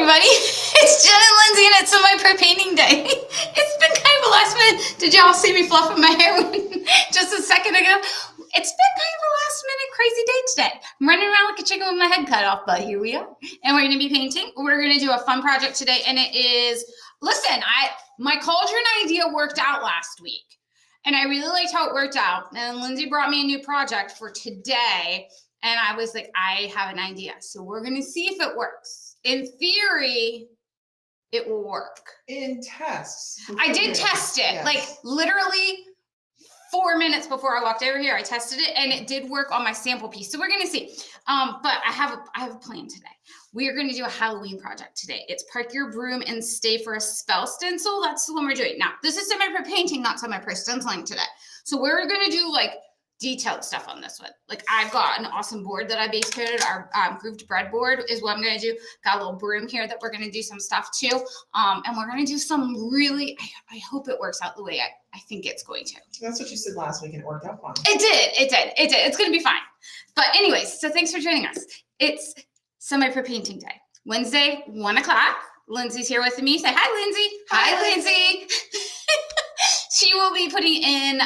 everybody. It's Jen and Lindsey, and it's my painting day. It's been kind of a last minute. Did y'all see me fluffing my hair just a second ago? It's been kind of a last minute crazy day today. I'm running around like a chicken with my head cut off, but here we are. And we're going to be painting. We're going to do a fun project today, and it is, listen, my cauldron idea worked out last week, and I really liked how it worked out. And Lindsey brought me a new project for today, and I was like, I have an idea. So we're going to see if it works. In theory, it will work. In tests. I did test it. Yes. Like literally 4 minutes before I walked over here, I tested it and it did work on my sample piece. So we're going to see. But I have a plan today. We are going to do a Halloween project today. It's park your broom and stay for a spell stencil. That's the one we're doing. Now, this is semi-pro painting, not semi-pro stenciling today. So we're going to do like detailed stuff on this one. Like I've got an awesome board that I base coated. Our grooved bread board is what I'm going to do. Got a little broom here that we're going to do some stuff too. And we're going to do some really, I hope it works out the way I think it's going to. That's what you said last week and it worked out fine. It did. It's going to be fine. But anyways, so thanks for joining us. It's semi-pro painting day. Wednesday, 1 o'clock. Lindsey's here with me. Say hi, Lindsey. Hi, Lindsey. She will be putting in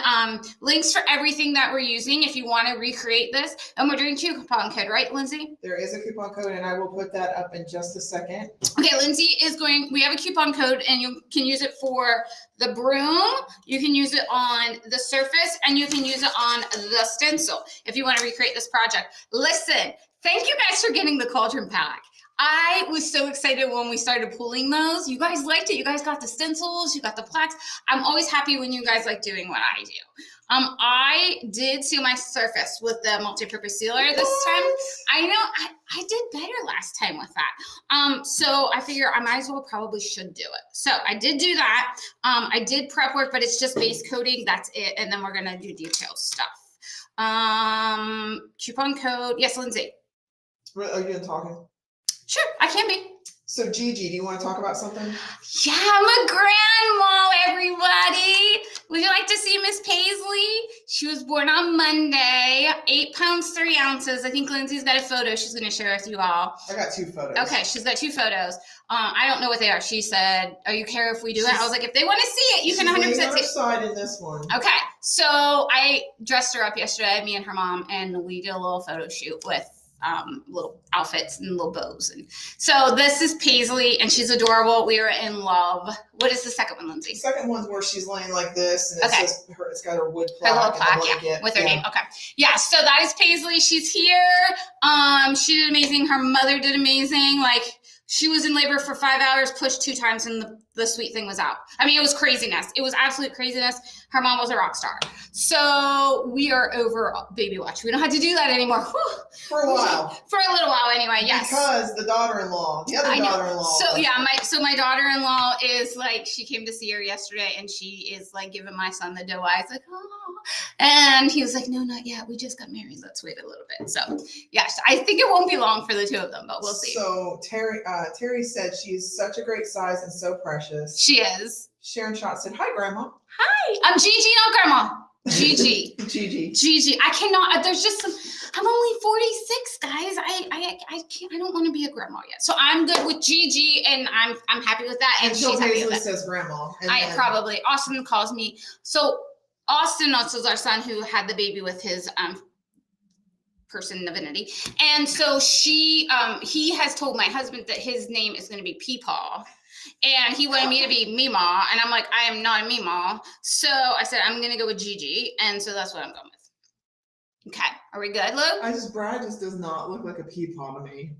links for everything that we're using if you want to recreate this. And we're doing coupon code, right, Lindsey? There is a coupon code, and I will put that up in just a second. Okay, Lindsey is going, we have a coupon code, and you can use it for the broom, you can use it on the surface, and you can use it on the stencil if you want to recreate this project. Listen, thank you guys for getting the cauldron pack. I was so excited when we started pulling those. You guys liked it. You guys got the stencils. You got the plaques. I'm always happy when you guys like doing what I do. I did seal my surface with the multi-purpose sealer this time. I know I did better last time with that. So I figure I might as well probably should do it. So I did do that. I did prep work, but it's just base coating. That's it. And then we're going to do detailed stuff. Coupon code. Yes, Lindsey. Are you talking? Sure, I can be. So Gigi, do you want to talk about something? Yeah, I'm a grandma, everybody. Would you like to see Miss Paisley? She was born on Monday, 8 pounds, 3 ounces. I think Lindsey's got a photo she's going to share with you all. I got 2 photos. Okay, she's got 2 photos. I don't know what they are. She said, "Oh, you care if we do it?" I was like, "If they want to see it, you can 100% see it." Side in this one. Okay, so I dressed her up yesterday, me and her mom, and we did a little photo shoot with little outfits and little bows. And so this is Paisley, and she's adorable. We are in love. What is the second one, Lindsey? The second one's where she's laying like this, and okay. It's got her wood plaque. Her little plaque, yeah, with her name. Okay. Yeah, so that is Paisley. She's here. She did amazing. Her mother did amazing. Like, she was in labor for 5 hours, pushed 2 times, and the sweet thing was out. I mean, it was craziness. It was absolute craziness. Her mom was a rock star. So we are over baby watch. We don't have to do that anymore. Whew. For a while. For a little while anyway, yes. Because the daughter-in-law, the other daughter-in-law. So yeah, my daughter-in-law is like, she came to see her yesterday, and she is like giving my son the doe eyes, like, oh. And he was like, no, not yet. We just got married. Let's wait a little bit. So yes, I think it won't be long for the 2 of them, but we'll see. So Terry said she's such a great size and so precious. She is. Sharon Schott said, hi, Grandma. Hi. I'm Gigi, not Grandma. Gigi. Gigi. I cannot, there's just some, I'm only 46, guys. I can't, I don't want to be a grandma yet. So I'm good with Gigi, and I'm happy with that. And she's happy with that. says grandma. Probably. Austin calls me. So Austin also is our son who had the baby with his person divinity. And so he has told my husband that his name is going to be Peepaw. And he wanted me to be Meemaw, and I'm like, I am not a Meemaw. So I said, I'm going to go with Gigi, and so that's what I'm going with. Okay, are we good, Lou? Brad just does not look like a peepaw to me.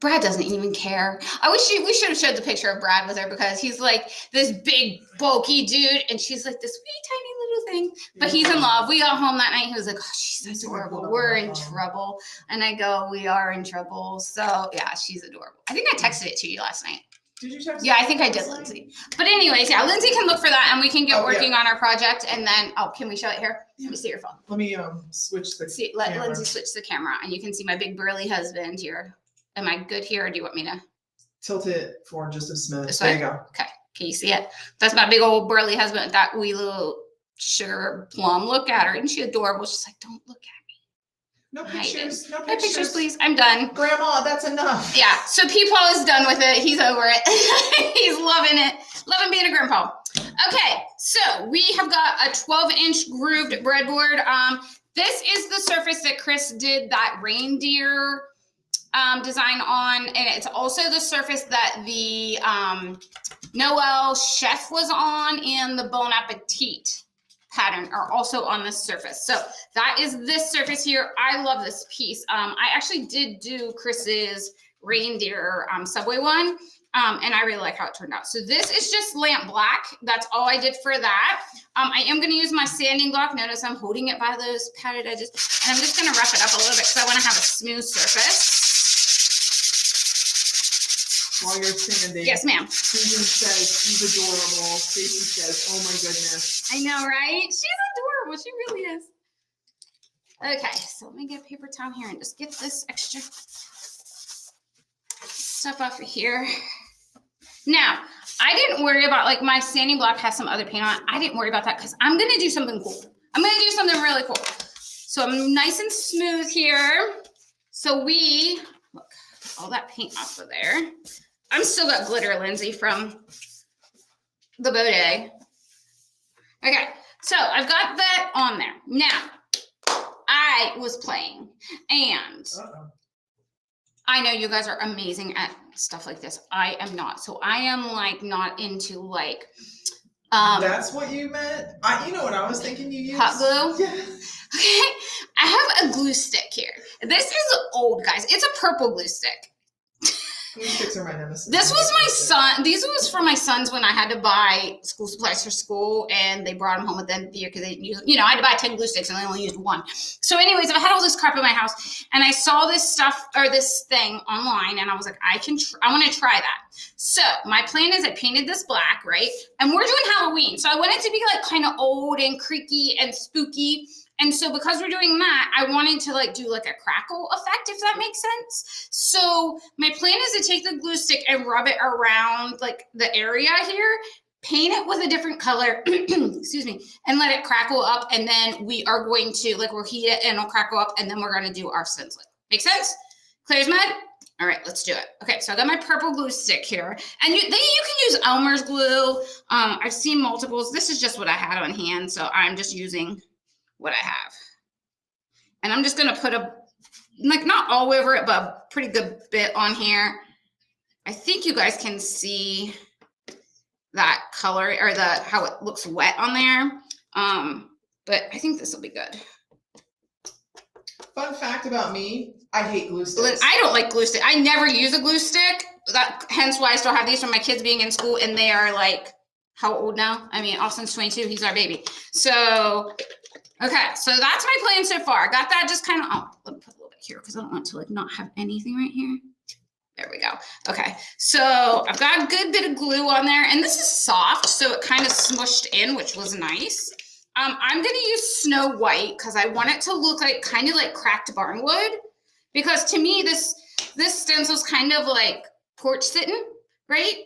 Brad doesn't even care. I wish we should have showed the picture of Brad with her, because he's like this big, bulky dude, and she's like this wee tiny little thing. But he's in love. We got home that night. He was like, oh, she's adorable. We're in trouble. And I go, we are in trouble. So yeah, she's adorable. I think I texted it to you last night. Did you text? Yeah, I think I did, Lindsey. But anyways, yeah, Lindsey can look for that, and we can get working on our project. And then, can we show it here? Let me see your phone. Let me switch the camera. Let Lindsey switch the camera, and you can see my big burly husband here. Am I good here, or do you want me to tilt it forward just a smidge? This there way? You go. Okay. Can you see it? That's my big old burly husband with that wee little sugar plum. Look at her. Isn't she adorable? She's like, don't look at me. No hide it. pictures. No No pictures. pictures, please. I'm done. Grandma, that's enough. Yeah, so Peepaw is done with it. He's over it. He's loving it. Loving being a grandpa. Okay, so we have got a 12-inch grooved breadboard. This is the surface that Chris did that reindeer design on, and it's also the surface that the Noel chef was on, and the Bon Appetit pattern are also on this surface. So that is this surface here. I love this piece. I actually did do Chris's reindeer Subway one, and I really like how it turned out. So this is just lamp black. That's all I did for that. I am going to use my sanding block. Notice I'm holding it by those padded edges, and I'm just going to rough it up a little bit because I want to have a smooth surface. While you're sanding. Yes, ma'am. Susan says she's adorable. Stacy says, oh my goodness. I know, right? She's adorable. She really is. Okay, so let me get a paper towel here and just get this extra stuff off of here. Now, I didn't worry about, like, my sanding block has some other paint on it. I didn't worry about that because I'm going to do something cool. I'm going to do something really cool. So I'm nice and smooth here. So we, look, all that paint off of there. I'm still got glitter, Lindsay, from the bow day. Okay, so I've got that on there. Now, I was playing, and I know you guys are amazing at stuff like this. I am not. So I am, like, not into, like, that's what you meant? You know what I was thinking you used? Hot glue? Yeah. Okay, I have a glue stick here. This is old, guys. It's a purple glue stick. Glue sticks are my nemesis. This was my son. These was for my sons when I had to buy school supplies for school, and they brought them home at the end of the year because they used, I had to buy 10 glue sticks and they only used one. So anyways, I had all this crap in my house, and I saw this stuff or this thing online, and I was like, I want to try that. So my plan is I painted this black, right? And we're doing Halloween. So I want it to be like kind of old and creaky and spooky. And so because we're doing that, I wanted to, like, do like a crackle effect, if that makes sense. So my plan is to take the glue stick and rub it around, like, the area here, paint it with a different color, excuse me, and let it crackle up. And then we are going to, like, we'll heat it and it'll crackle up, and then we're going to do our stenciling. Make sense? Clear as mud? All right, let's do it. Okay, so I got my purple glue stick here, and you can use Elmer's glue. I've seen multiples. This is just what I had on hand, so I'm just using what I have. And I'm just going to put not all over it, but a pretty good bit on here. I think you guys can see that color or how it looks wet on there. But I think this will be good. Fun fact about me, I hate glue sticks. I don't like glue stick. I never use a glue stick. Hence why I still have these from my kids being in school, and they are, like, how old now? I mean, Austin's 22. He's our baby. So okay, so that's my plan so far. I got that just kind of, let me put a little bit here because I don't want to, like, not have anything right here. There we go. Okay, so I've got a good bit of glue on there, and this is soft, so it kind of smushed in, which was nice. I'm going to use Snow White because I want it to look like kind of like cracked barnwood, because to me this stencil is kind of like porch sitting, right?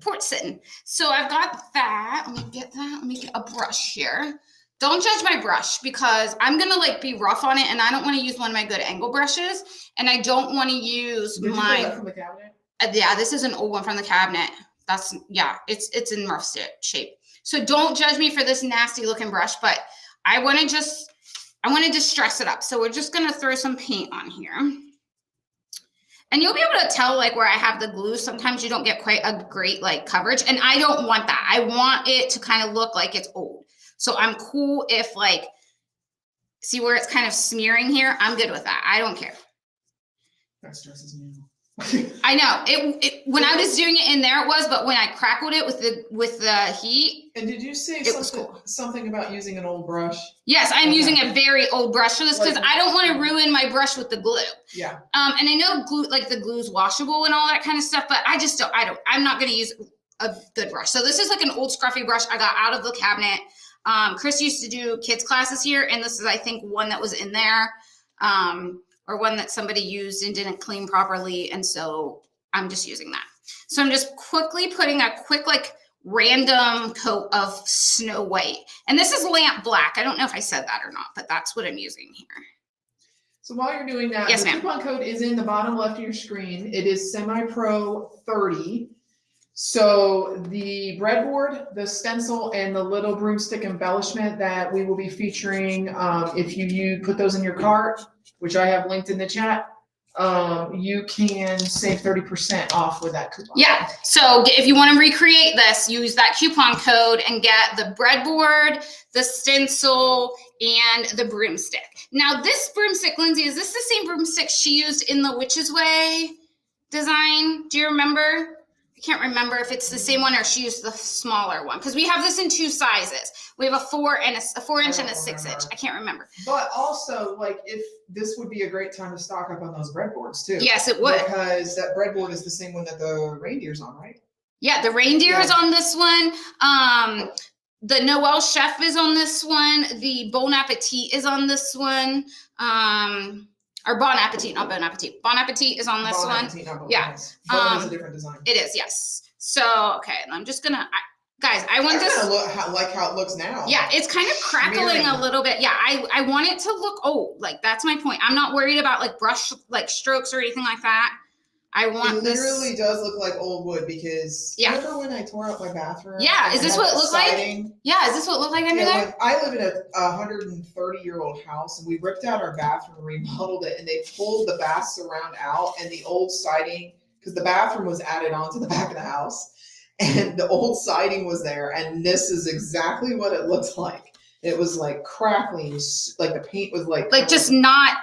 Porch sitting. So I've got that. Let me get that. Let me get a brush here. Don't judge my brush because I'm going to, like, be rough on it, and I don't want to use one of my good angle brushes, and I don't want to use Did you pull that from the cabinet? Yeah, this is an old one from the cabinet. It's in rough shape. So don't judge me for this nasty looking brush, but I want to distress it up. So we're just going to throw some paint on here. And you'll be able to tell, like, where I have the glue. Sometimes you don't get quite a great, like, coverage, and I don't want that. I want it to kind of look like it's old. So I'm cool if, like, see where it's kind of smearing here? I'm good with that. I don't care. That stresses me out. I know. It when I was doing it in there, it was, but when I crackled it with the heat. And did you say something about using an old brush? Yes, I'm using a very old brush for this because I don't want to ruin my brush with the glue. Yeah. And I know glue, like, the glue's washable and all that kind of stuff, but I'm not going to use a good brush. So this is like an old scruffy brush I got out of the cabinet. Chris used to do kids classes here, and this is, I think, one that was in there, or one that somebody used and didn't clean properly, and so I'm just using that. So I'm just quickly putting a quick, like, random coat of Snow White, and this is lamp black. I don't know if I said that or not, but that's what I'm using here. So while you're doing that, Yes, the ma'am. coupon code is in the bottom left of your screen. It is semi-pro 30. So the breadboard, the stencil, and the little broomstick embellishment that we will be featuring, if you put those in your cart, which I have linked in the chat, you can save 30% off with that coupon. Yeah, so if you want to recreate this, use that coupon code and get the breadboard, the stencil, and the broomstick. Now this broomstick, Lindsay, is this the same broomstick she used in the Witch's Way design? Do you remember? I can't remember if it's the same one or she used the smaller one, because we have this in 2 sizes. We have a 4 and a 4 inch and a 6 inch. I can't remember. But also, like, if this would be a great time to stock up on those breadboards too. Yes, it would. Because that breadboard is the same one that the reindeer's on, right? Yeah, the reindeer is on this one. The Noel Chef is on this one. The Bon Appetit is on this one. Or Bon Appetit, not Bon Appetit. Bon Appetit is on this one. Appetit, not Bon Yeah. Bon is a different design. It is, yes. So, okay, and I'm just gonna, guys, I want this. Like how it looks now. Yeah, it's kind of crackling a little bit. Yeah, I want it to look old. Like, that's my point. I'm not worried about like brush, like strokes or anything like that. I want this. It literally does look like old wood because remember when I tore up my bathroom? Yeah, is this what it looked like? Yeah, is this what it looked like under there? I live in a 130-year-old house and we ripped out our bathroom, remodeled it, and they pulled the bath surround out and the old siding, because the bathroom was added onto the back of the house, and the old siding was there, and this is exactly what it looked like. It was like crackling, like the paint was like just not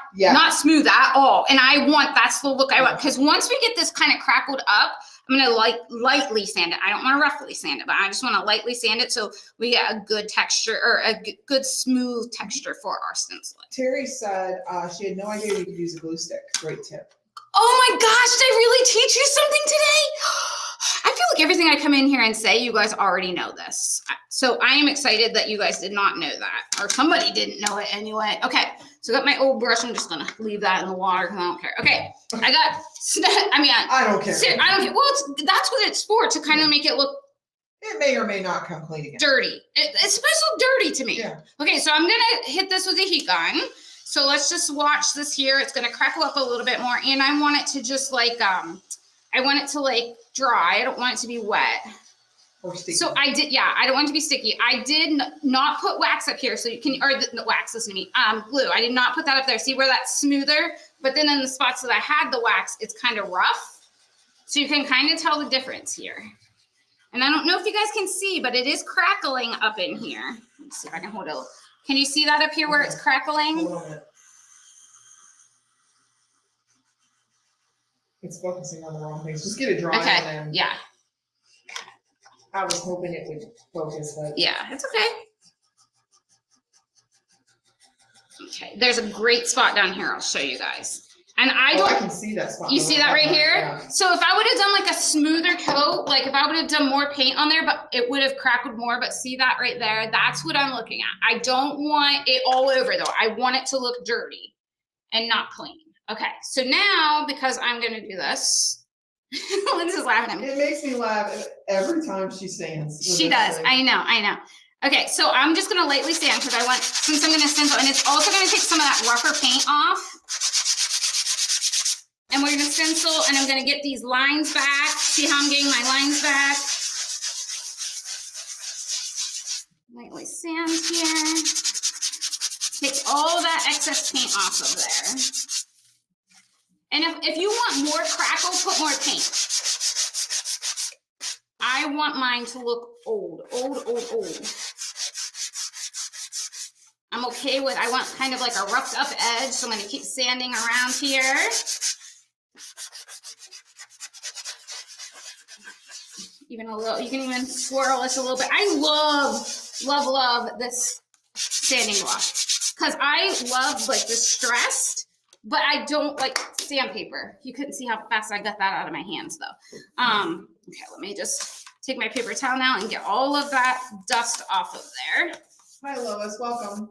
smooth at all. And that's the look I want, because once we get this kind of crackled up, I'm gonna lightly sand it. I don't want to roughly sand it, but I just want to lightly sand it so we get a good texture, or a good smooth texture for our stenciling. Terry said she had no idea you could use a glue stick. Great tip. Oh my gosh, did I really teach you something today? I feel like everything I come in here and say, you guys already know this. So I am excited that you guys did not know that, or somebody didn't know it anyway. Okay, so I got my old brush. I'm just gonna leave that in the water because I don't care. Okay, I don't care. I don't care. Well, that's what it's for, to kind of make it look. It may or may not come clean again. Dirty. It's supposed to look dirty to me. Yeah. Okay, so I'm gonna hit this with a heat gun. So let's just watch this here. It's gonna crackle up a little bit more, and I want it to just like I want it to like dry. I don't want it to be wet. Or sticky. So I don't want it to be sticky. I did not put wax up here, so you can, or the wax, listen to me, glue. I did not put that up there. See where that's smoother? But then in the spots that I had the wax, it's kind of rough. So you can kind of tell the difference here. And I don't know if you guys can see, but it is crackling up in here. Let's see if I can hold it. Can you see that up here where it's crackling? Hold on. It's focusing on the wrong things. Just get it dry. Okay. And then yeah. I was hoping it would focus, but yeah, it's okay. Okay, there's a great spot down here. I'll show you guys. And I can see that spot. You see that right here? Yeah. So if I would have done like a smoother coat, like if I would have done more paint on there, but it would have crackled more. But see that right there? That's what I'm looking at. I don't want it all over though. I want it to look dirty and not clean. Okay, so now, because I'm gonna do this, Lindsay's laughing at me. It makes me laugh every time she stands. She does, I know. Okay, so I'm just gonna lightly sand because since I'm gonna stencil, and it's also gonna take some of that rougher paint off. And we're gonna stencil, and I'm gonna get these lines back. See how I'm getting my lines back? Lightly sand here. Take all that excess paint off of there. And if you want more crackle, put more paint. I want mine to look old. I'm okay with, I want kind of like a roughed up edge, so I'm gonna keep sanding around here. Even a little, you can even swirl this a little bit. I love this sanding block because I love like the stressed, but I don't like sandpaper. You couldn't see how fast I got that out of my hands though. Okay, let me just take my paper towel now and get all of that dust off of there. Hi Lois, welcome.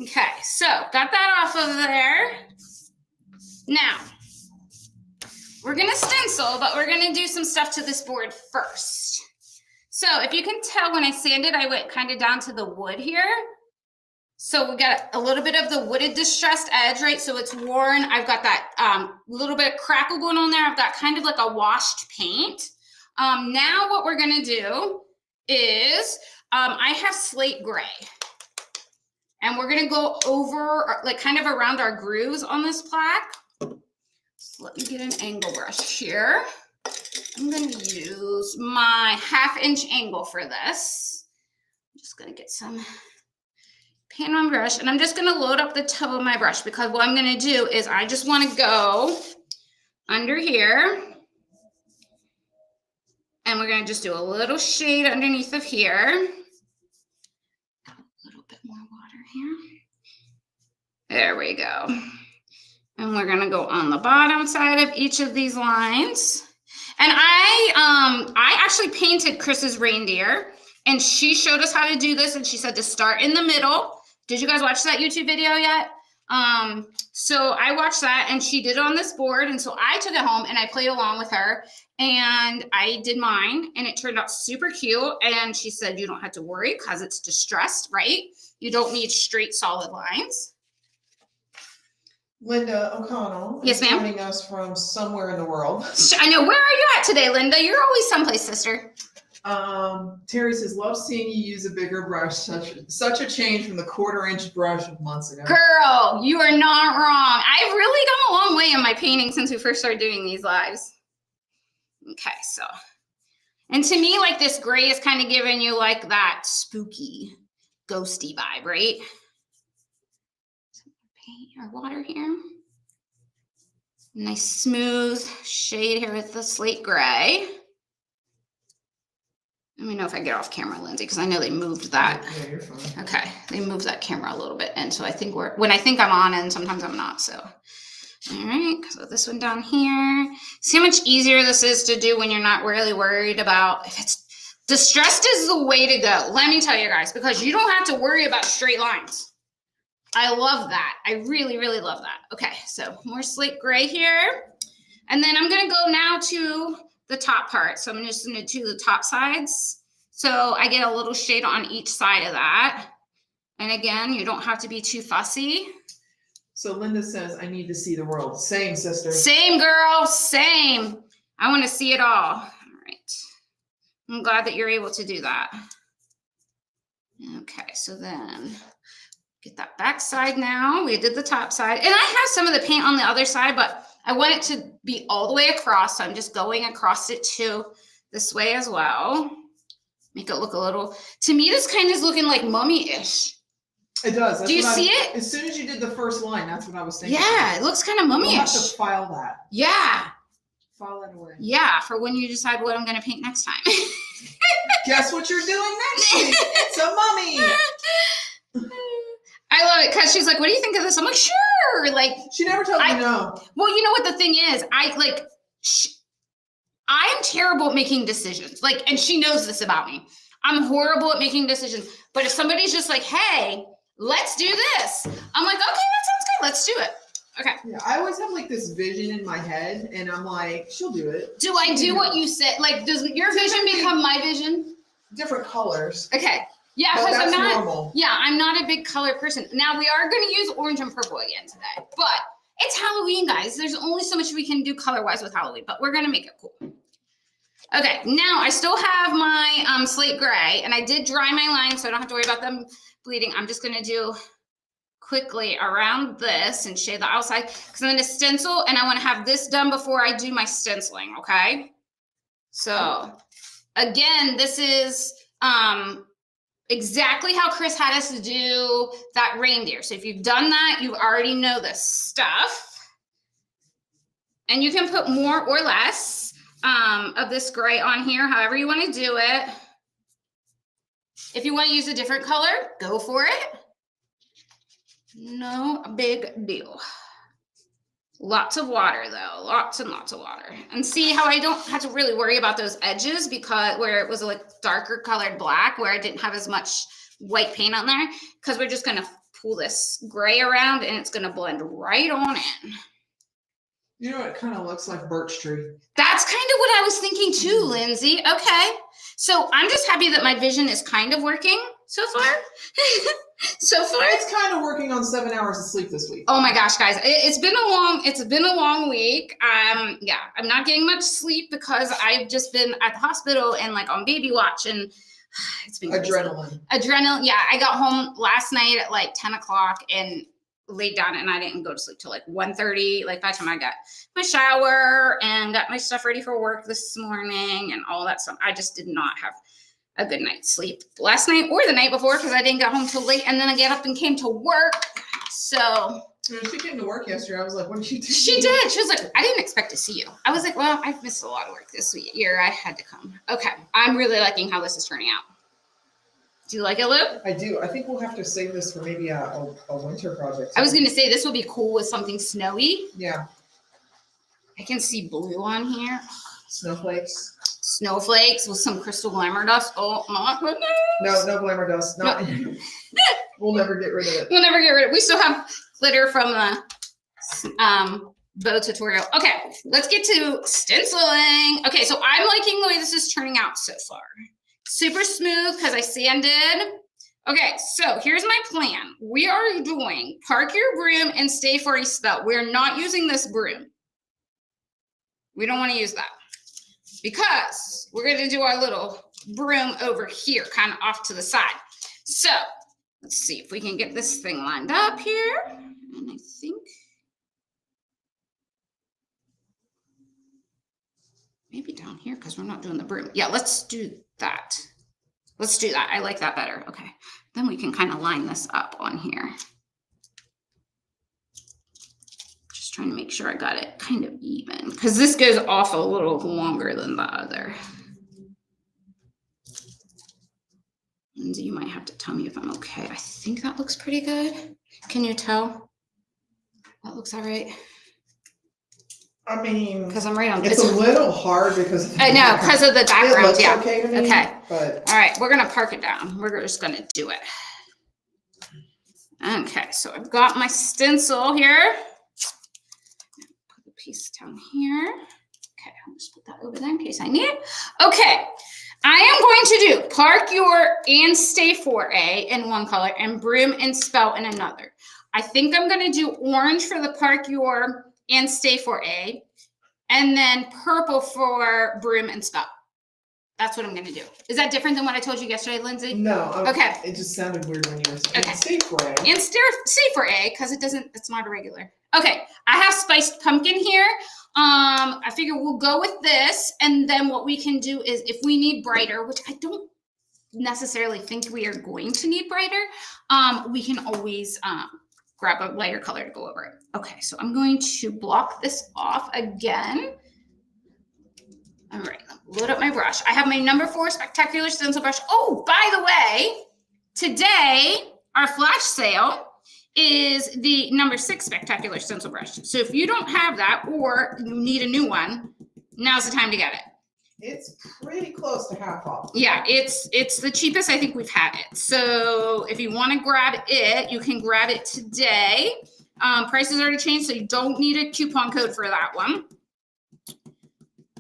Okay, so got that off of there. Now, we're gonna stencil, but we're gonna do some stuff to this board first. So if you can tell when I sanded, I went kind of down to the wood here. So we got a little bit of the wooded distressed edge, right? So it's worn. I've got that little bit of crackle going on there. I've got kind of like a washed paint. Now what we're gonna do is, I have slate gray. And we're gonna go over, like kind of around our grooves on this plaque. So let me get an angle brush here. I'm gonna use my 1/2 inch angle for this. I'm just gonna get some paint on brush, and I'm just gonna load up the tip of my brush because what I'm gonna do is I just wanna go under here, and we're gonna just do a little shade underneath of here. A little bit more water here. There we go. And we're gonna go on the bottom side of each of these lines. And I actually painted Chris's reindeer, and she showed us how to do this, and she said to start in the middle. Did you guys watch that YouTube video yet? So I watched that, and she did it on this board, and so I took it home and I played along with her, and I did mine, and it turned out super cute. And she said you don't have to worry because it's distressed, right? You don't need straight solid lines. Linda O'Connell Yes, is ma'am. joining us from somewhere in the world. I know. Where are you at today, Linda? You're always someplace, sister. Terry says, love seeing you use a bigger brush. Such a change from the 1/4 inch brush of months ago. Girl, you are not wrong. I've really come a long way in my painting since we first started doing these lives. Okay, so, and to me, like this gray is kind of giving you like that spooky, ghosty vibe, right? Paint our water here. Nice smooth shade here with the slate gray. Let me know if I get off camera, Lindsay, because I know they moved that. Yeah, you're fine. Okay, they moved that camera a little bit, and so I think when I think I'm on, and sometimes I'm not. So, all right, so this one down here. See how much easier this is to do when you're not really worried about if it's distressed is the way to go. Let me tell you guys, because you don't have to worry about straight lines. I love that. I really, really love that. Okay, so more slate gray here. And then I'm gonna go now to the top part. So I'm just gonna do the top sides. So I get a little shade on each side of that. And again, you don't have to be too fussy. So Linda says, I need to see the world. Same, sister. Same, girl, same. I wanna see it all. All right. I'm glad that you're able to do that. Okay, so then get that back side now. We did the top side. And I have some of the paint on the other side, but I want it to be all the way across. So I'm just going across it too this way as well. Make it look a little, to me, this kind of is looking like mummy-ish. It does. That's Do you see it? As soon as you did the first line, that's what I was thinking. Yeah, it looks kind of We'll have mummy-ish. to file that. Yeah. File that away. Yeah, for when you decide what I'm going to paint next time. Guess what you're doing next week? It's a mummy. I love it because she's like, what do you think of this? I'm like, sure. Like, She never tells me no. well, you know what the thing is? I am terrible at making decisions. Like, and she knows this about me. I'm horrible at making decisions. But if somebody's just like, hey, let's do this. I'm like, okay, that sounds good. Let's do it. Okay. Yeah, I always have like this vision in my head, and I'm like, she'll do it. Do I do what you said? Like, does your vision become my vision? Different colors. Okay. Yeah, But because that's I'm not. normal. Yeah, I'm not a big color person. Now we are going to use orange and purple again today, but it's Halloween, guys. There's only so much we can do color-wise with Halloween, but we're going to make it cool. Okay, now I still have my slate gray, and I did dry my lines, so I don't have to worry about them bleeding. I'm just going to do quickly around this and shade the outside because I'm going to stencil, and I want to have this done before I do my stenciling. Okay, so again, this is exactly how Chris had us to do that reindeer. So if you've done that, you already know this stuff. And you can put more or less of this gray on here, however you want to do it. If you want to use a different color, go for it. No big deal. Lots of water though, lots and lots of water. And see how I don't have to really worry about those edges because where it was like darker colored black, where I didn't have as much white paint on there, because we're just gonna pull this gray around and it's gonna blend right on in. You know, it kind of looks like birch tree. That's kind of what I was thinking too, Lindsay. Okay, so I'm just happy that my vision is kind of working. so far. So far. It's kind of working on 7 hours of sleep this week. Oh my gosh, guys, it's been a long week. Yeah, I'm not getting much sleep because I've just been at the hospital and like on baby watch, and it's been crazy. Adrenaline. Yeah, I got home last night at like 10 o'clock and laid down, and I didn't go to sleep till like 1:30. Like by the time I got my shower and got my stuff ready for work this morning and all that stuff, I just did not have a good night's sleep last night or the night before because I didn't get home till late, and then I get up and came to work. So she came to work yesterday. I was like, what did she do? She did. She was like, I didn't expect to see you. I was like, well, I've missed a lot of work this year. I had to come. Okay. I'm really liking how this is turning out. Do you like it, Lou? I do. I think we'll have to save this for maybe a winter project. I was going to say this would be cool with something snowy. Yeah. I can see blue on here. Snowflakes. Snowflakes with some crystal glamour dust. Oh my goodness. No glamour dust. No. We'll never get rid of it. We'll never get rid of it. We still have glitter from the bow tutorial. Okay, let's get to stenciling. Okay, so I'm liking the way this is turning out so far. Super smooth because I sanded. Okay, so here's my plan. We are doing park your broom and stay for a spell. We're not using this broom. We don't want to use that because we're going to do our little broom over here, kind of off to the side. So let's see if we can get this thing lined up here. And I think maybe down here because we're not doing the broom. Yeah, let's do that. Let's do that. I like that better. Okay, then we can kind of line this up on here. Just trying to make sure I got it kind of even because this goes off a little longer than the other. Lindsay, you might have to tell me if I'm okay. I think that looks pretty good. Can you tell? That looks all right. I mean, because I'm right on. It's a little hard because I know because of the background. It looks yeah. Okay. To me, okay. But all right, we're gonna park it down. We're just gonna do it. Okay, so I've got my stencil here. Put the piece down here. Okay, I'll just put that over there in case I need it. Okay. I am going to do park your and stay for A in one color and broom and spell in another. I think I'm going to do orange for the park your and stay for A and then purple for broom and spell. That's what I'm going to do. Is that different than what I told you yesterday, Lindsay? No. Okay. It just sounded weird when you were saying okay. stay for A. And stay for A because it's not a regular. Okay. I have spiced pumpkin here. I figure we'll go with this, and then what we can do is if we need brighter, which I don't necessarily think we are going to need brighter, we can always grab a lighter color to go over it. Okay, so I'm going to block this off again. All right, load up my brush. I have my number 4 Spectacular Stencil brush. Oh, by the way, today our flash sale is the number 6 Spectacular Stencil brush. So if you don't have that or you need a new one, now's the time to get it. It's pretty close to half off. Yeah, it's the cheapest I think we've had it. So if you want to grab it, you can grab it today. Prices already changed, so you don't need a coupon code for that one.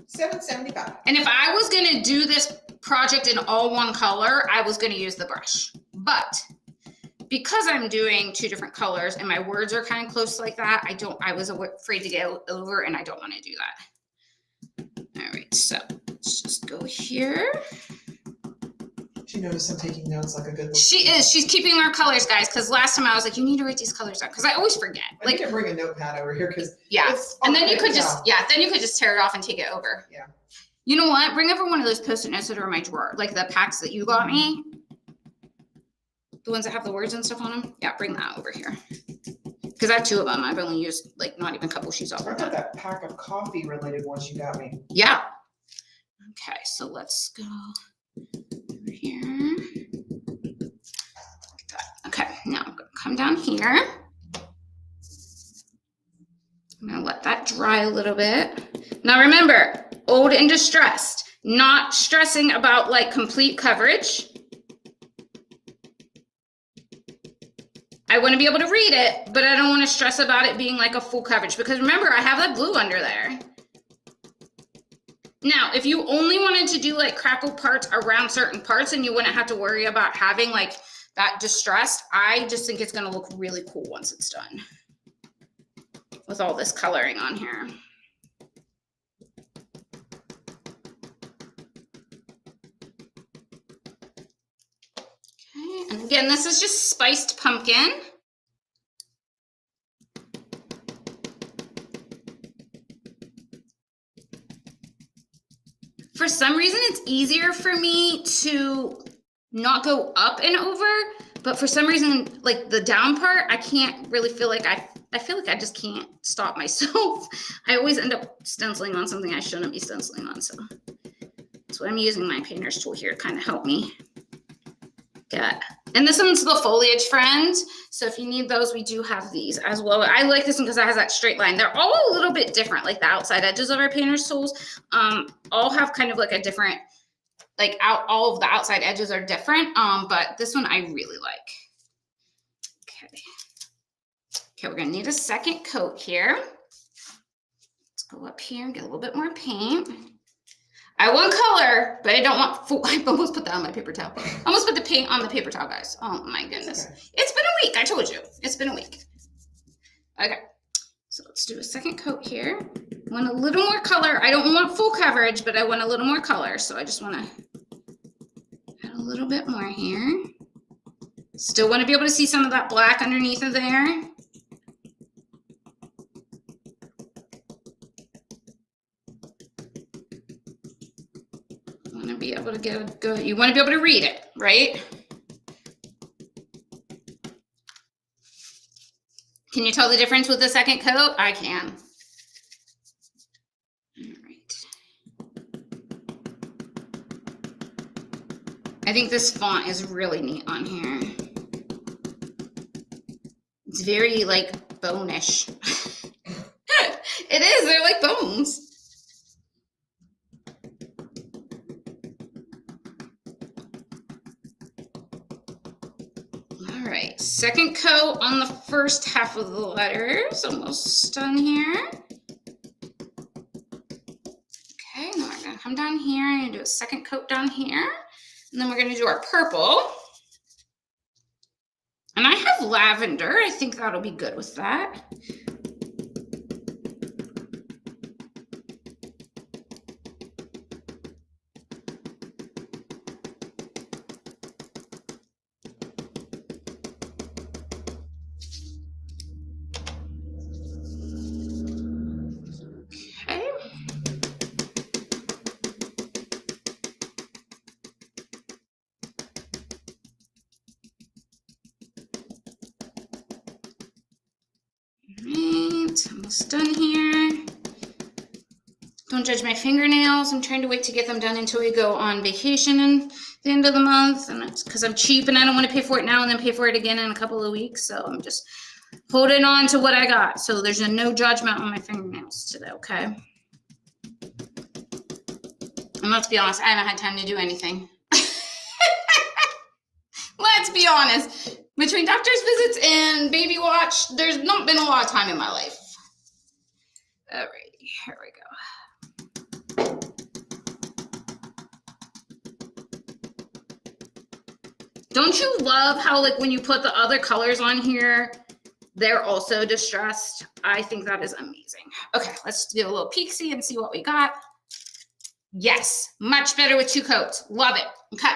$7.75. And if I was going to do this project in all one color, I was going to use the brush. But because I'm doing 2 different colors and my words are kind of close like that, I was afraid to go over and I don't want to do that. All right, so let's just go here. She noticed I'm taking notes like a good. She is. She's keeping our colors, guys, because last time I was like, you need to write these colors down because I always forget. I need to bring a notepad over here because and then you could just tear it off and take it over. Yeah. You know what? Bring over one of those Post-it notes that are in my drawer, like the packs that you got me. The ones that have the words and stuff on them. Yeah, bring that over here. Because I have 2 of them. I've only used like not even a couple sheets off. I got that pack of coffee related ones you got me. Yeah. Okay, so let's go over here. Okay, now I'm going to come down here. I'm going to let that dry a little bit. Now remember, old and distressed. Not stressing about like complete coverage. I want to be able to read it, but I don't want to stress about it being like a full coverage because remember, I have that glue under there. Now, if you only wanted to do like crackle parts around certain parts and you wouldn't have to worry about having like that distressed, I just think it's gonna look really cool once it's done with all this coloring on here. Okay, and again, this is just spiced pumpkin. For some reason, it's easier for me to not go up and over, but for some reason, like the down part, I can't really feel like I feel like I just can't stop myself. I always end up stenciling on something I shouldn't be stenciling on, so that's why I'm using my painter's tool here to kind of help me get. And this one's the foliage friend, so if you need those, we do have these as well. I like this one because it has that straight line. They're all a little bit different, like the outside edges of our painter's tools all have kind of like a different, like all of the outside edges are different, but this one I really like. Okay, we're gonna need a second coat here. Let's go up here and get a little bit more paint. I want color, but I don't want full. I almost put that on my paper towel. I almost put the paint on the paper towel, guys. Oh my goodness. Okay. It's been a week, I told you. It's been a week. Okay, so let's do a second coat here. I want a little more color. I don't want full coverage, but I want a little more color. So I just wanna add a little bit more here. Still wanna be able to see some of that black underneath of there. Be able to get a good, you want to be able to read it, right? Can you tell the difference with the second coat? I can. All right. I think this font is really neat on here. It's very like bone-ish. It is, they're like bones. All right, second coat on the first half of the letters, almost done here. Okay, now we're gonna come down here and do a second coat down here. And then we're gonna do our purple. And I have lavender, I think that'll be good with that. Almost done here. Don't judge my fingernails. I'm trying to wait to get them done until we go on vacation at the end of the month. And that's because I'm cheap and I don't want to pay for it now and then pay for it again in a couple of weeks. So I'm just holding on to what I got. So there's no judgment on my fingernails today, okay? And let's be honest, I haven't had time to do anything. Let's be honest. Between doctor's visits and baby watch, there's not been a lot of time in my life. All right, here we go. Don't you love how like when you put the other colors on here, they're also distressed? I think that is amazing. Okay, let's do a little peek-see and see what we got. Yes, much better with two coats. Love it. Okay.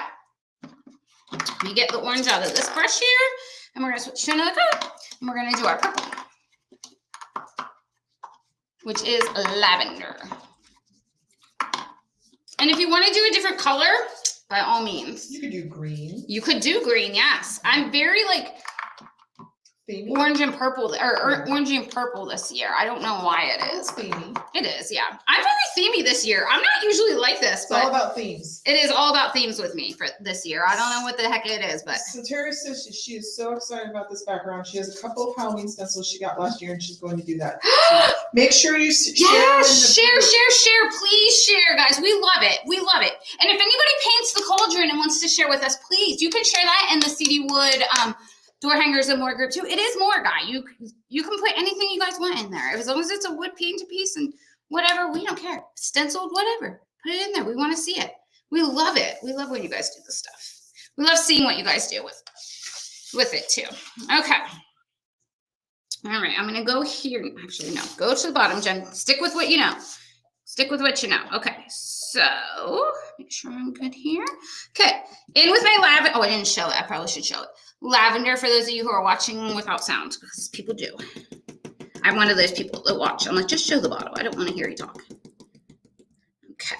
Let me get the orange out of this brush here, and we're gonna switch to another color, and we're gonna do our purple, which is lavender. And if you want to do a different color, by all means. You could do green. You could do green, yes. I'm very like Themey. Orange and purple, or orangey and purple this year. I don't know why it is. Themey. It is, yeah. I'm very themey this year. I'm not usually like this, It's but all about themes. it is all about themes with me for this year. I don't know what the heck it is, but So Terry says she is so excited about this background. She has a couple of Halloween stencils she got last year, and she's going to do that. So make sure you share. yes, share, please share, guys. We love it. We love it. And if anybody paints the cauldron and wants to share with us, please, you can share that in the CD Wood door hangers and more group too. It is more, guy. You can put anything you guys want in there as long as it's a wood paint piece and whatever. We don't care. Stenciled, whatever. Put it in there. We want to see it. We love it. We love when you guys do this stuff. We love seeing what you guys do with it too. Okay. All right, I'm gonna go here. Actually, no, go to the bottom, Jen. Stick with what you know. Stick with what you know. Okay, so make sure I'm good here. Okay, in with my lavender. Oh, I didn't show it. I probably should show it. Lavender, for those of you who are watching without sound, because people do. I'm one of those people that watch. I'm like, just show the bottle. I don't want to hear you talk. Okay.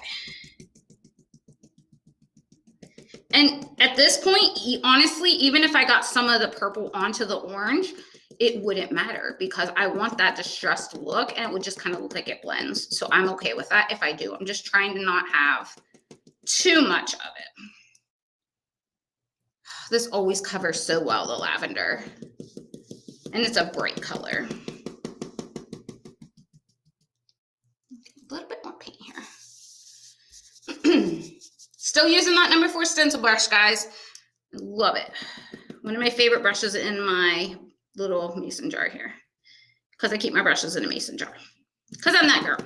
And at this point, honestly, even if I got some of the purple onto the orange, it wouldn't matter because I want that distressed look and it would just kind of look like it blends. So I'm okay with that if I do. I'm just trying to not have too much of it. This always covers so well, the lavender. And it's a bright color. A little bit more paint here. Still using that number 4 stencil brush, guys. Love it. One of my favorite brushes in my little mason jar here. Because I keep my brushes in a mason jar. Because I'm that girl.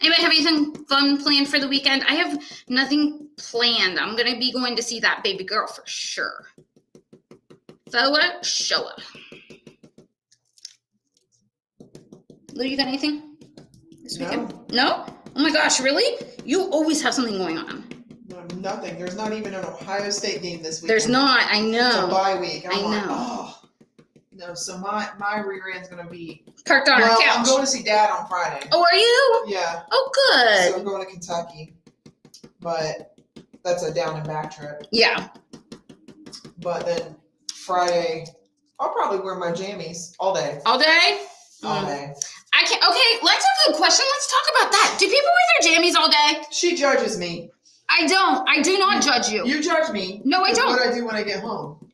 Anybody have anything fun planned for the weekend? I have nothing planned. I'm going to be going to see that baby girl for sure. For sure. Lou, you got anything this weekend? No? Oh my gosh, really? You always have something going on. No, nothing. There's not even an Ohio State game this week. There's not. I know. It's a bye week. I know. Like, oh. No, so my rear end's going to be... Parked on our couch. I'm going to see Dad on Friday. Oh, are you? Yeah. Oh, good. So I'm going to Kentucky. But that's a down and back trip. Yeah. But then Friday, I'll probably wear my jammies all day. All day? All day. I can't. Okay, let's have a question. Let's talk about that. Do people wear their jammies all day? She judges me. I don't. I do not judge you. You judge me. No, I don't. What I do when I get home.